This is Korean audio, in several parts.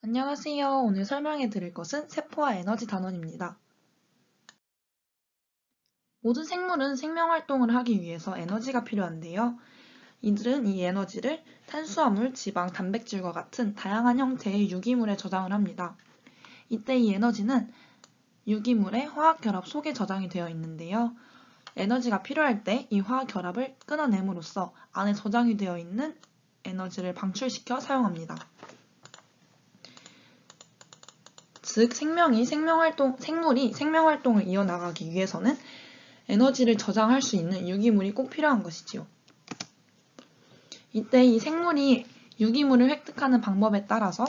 안녕하세요. 오늘 설명해 드릴 것은 세포와 에너지 단원입니다. 모든 생물은 생명 활동을 하기 위해서 에너지가 필요한데요. 이들은 이 에너지를 탄수화물, 지방, 단백질과 같은 다양한 형태의 유기물에 저장을 합니다. 이때 이 에너지는 유기물의 화학결합 속에 저장이 되어 있는데요. 에너지가 필요할 때 이 화학결합을 끊어냄으로써 안에 저장이 되어 있는 에너지를 방출시켜 사용합니다. 즉, 생물이 생명활동을 이어나가기 위해서는 에너지를 저장할 수 있는 유기물이 꼭 필요한 것이지요. 이때 이 생물이 유기물을 획득하는 방법에 따라서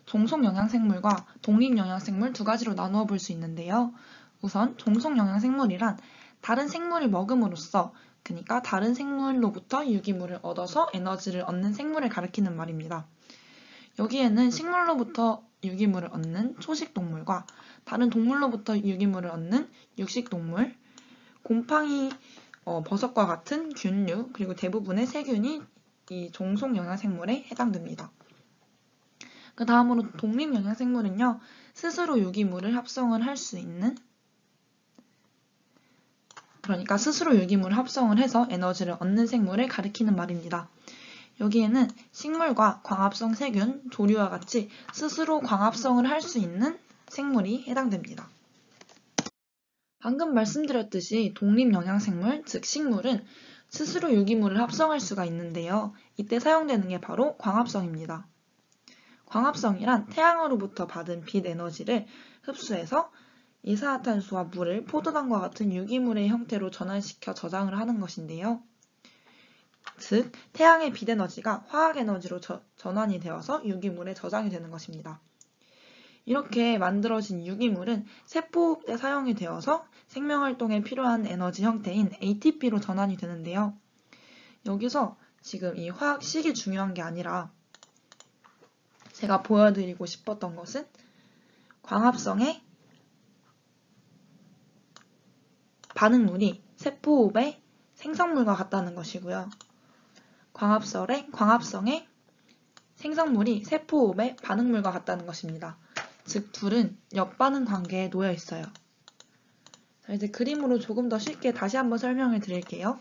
종속영양생물과 독립영양생물 두 가지로 나누어 볼 수 있는데요. 우선 종속영양생물이란 다른 생물을 먹음으로써, 그러니까 다른 생물로부터 유기물을 얻어서 에너지를 얻는 생물을 가리키는 말입니다. 여기에는 식물로부터 유기물을 얻는 초식동물과 다른 동물로부터 유기물을 얻는 육식동물, 곰팡이, 버섯과 같은 균류, 그리고 대부분의 세균이 이 종속영양생물에 해당됩니다. 그 다음으로 독립영양생물은요, 스스로 유기물을 합성을 할 수 있는, 그러니까 스스로 유기물을 합성을 해서 에너지를 얻는 생물을 가리키는 말입니다. 여기에는 식물과 광합성 세균, 조류와 같이 스스로 광합성을 할 수 있는 생물이 해당됩니다. 방금 말씀드렸듯이 독립영양생물, 즉 식물은 스스로 유기물을 합성할 수가 있는데요. 이때 사용되는 게 바로 광합성입니다. 광합성이란 태양으로부터 받은 빛 에너지를 흡수해서 이산화탄소와 물을 포도당과 같은 유기물의 형태로 전환시켜 저장을 하는 것인데요. 즉, 태양의 빛 에너지가 화학 에너지로 전환이 되어서 유기물에 저장이 되는 것입니다. 이렇게 만들어진 유기물은 세포호흡 때 사용이 되어서 생명활동에 필요한 에너지 형태인 ATP로 전환이 되는데요. 여기서 지금 이 화학식이 중요한 게 아니라 제가 보여드리고 싶었던 것은 광합성의 반응물이 세포호흡의 생성물과 같다는 것이고요. 광합성의 생성물이 세포호흡의 반응물과 같다는 것입니다. 즉, 둘은 역반응 관계에 놓여 있어요. 자, 이제 그림으로 조금 더 쉽게 다시 한번 설명을 드릴게요.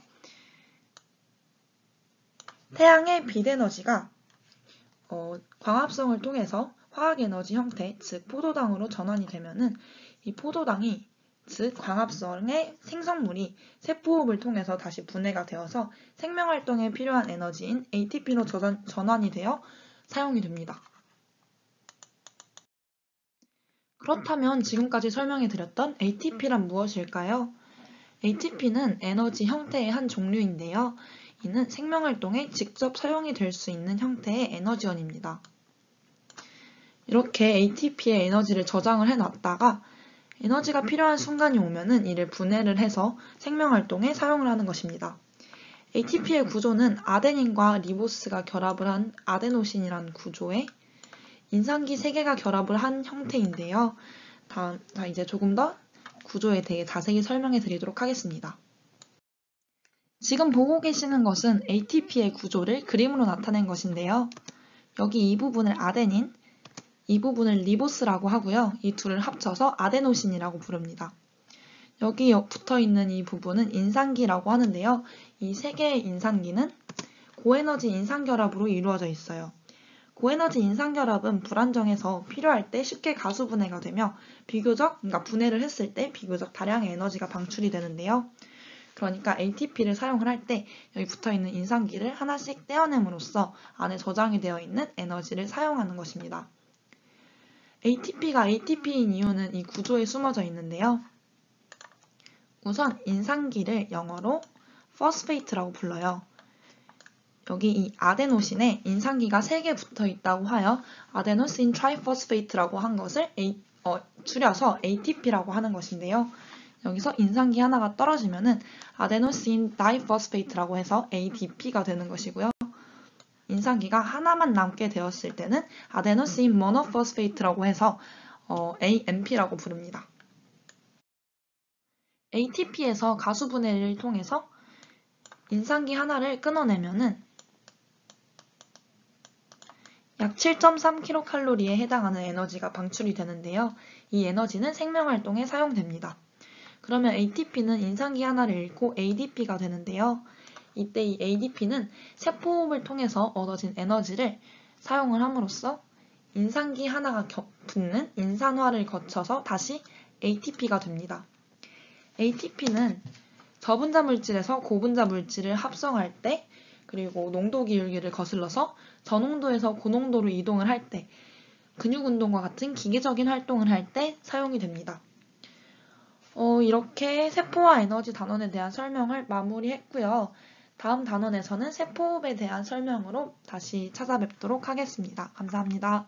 태양의 빛 에너지가 광합성을 통해서 화학에너지 형태, 즉 포도당으로 전환이 되면은 이 포도당이, 즉 광합성의 생성물이 세포호흡을 통해서 다시 분해가 되어서 생명활동에 필요한 에너지인 ATP로 전환이 되어 사용이 됩니다. 그렇다면 지금까지 설명해드렸던 ATP란 무엇일까요? ATP는 에너지 형태의 한 종류인데요. 이는 생명활동에 직접 사용이 될 수 있는 형태의 에너지원입니다. 이렇게 ATP의 에너지를 저장을 해놨다가 에너지가 필요한 순간이 오면은 이를 분해를 해서 생명활동에 사용을 하는 것입니다. ATP의 구조는 아데닌과 리보스가 결합을 한 아데노신이라는 구조의 인산기 3개가 결합을 한 형태인데요. 이제 조금 더 구조에 대해 자세히 설명해 드리도록 하겠습니다. 지금 보고 계시는 것은 ATP의 구조를 그림으로 나타낸 것인데요. 여기 이 부분을 아데닌, 이 부분을 리보스라고 하고요. 이 둘을 합쳐서 아데노신이라고 부릅니다. 여기 붙어있는 이 부분은 인산기라고 하는데요. 이 3개의 인산기는 고에너지 인산결합으로 이루어져 있어요. 고에너지 인산결합은 불안정해서 필요할 때 쉽게 가수분해가 되며 그러니까 분해를 했을 때 비교적 다량의 에너지가 방출이 되는데요. 그러니까 ATP를 사용을 할 때 여기 붙어있는 인산기를 하나씩 떼어냄으로써 안에 저장이 되어 있는 에너지를 사용하는 것입니다. ATP가 ATP인 이유는 이 구조에 숨어져 있는데요. 우선 인산기를 영어로 포스페이트라고 불러요. 여기 이 아데노신에 인산기가 3개 붙어 있다고 하여 아데노신 트라이포스페이트라고 한 것을 줄여서 ATP라고 하는 것인데요. 여기서 인산기 하나가 떨어지면은 아데노신 다이포스페이트라고 해서 ADP가 되는 것이고요. 인산기가 하나만 남게 되었을 때는 아데노신 모노포스페이트라고 해서 AMP라고 부릅니다. ATP에서 가수분해를 통해서 인산기 하나를 끊어내면은 약 7.3kcal에 해당하는 에너지가 방출이 되는데요. 이 에너지는 생명활동에 사용됩니다. 그러면 ATP는 인상기 하나를 잃고 ADP가 되는데요. 이때 이 ADP는 세포호흡을 통해서 얻어진 에너지를 사용을 함으로써 인상기 하나가 붙는 인산화를 거쳐서 다시 ATP가 됩니다. ATP는 저분자 물질에서 고분자 물질을 합성할 때, 그리고 농도 기울기를 거슬러서 저농도에서 고농도로 이동을 할 때, 근육 운동과 같은 기계적인 활동을 할 때 사용이 됩니다. 이렇게 세포와 에너지 단원에 대한 설명을 마무리했고요. 다음 단원에서는 세포호흡에 대한 설명으로 다시 찾아뵙도록 하겠습니다. 감사합니다.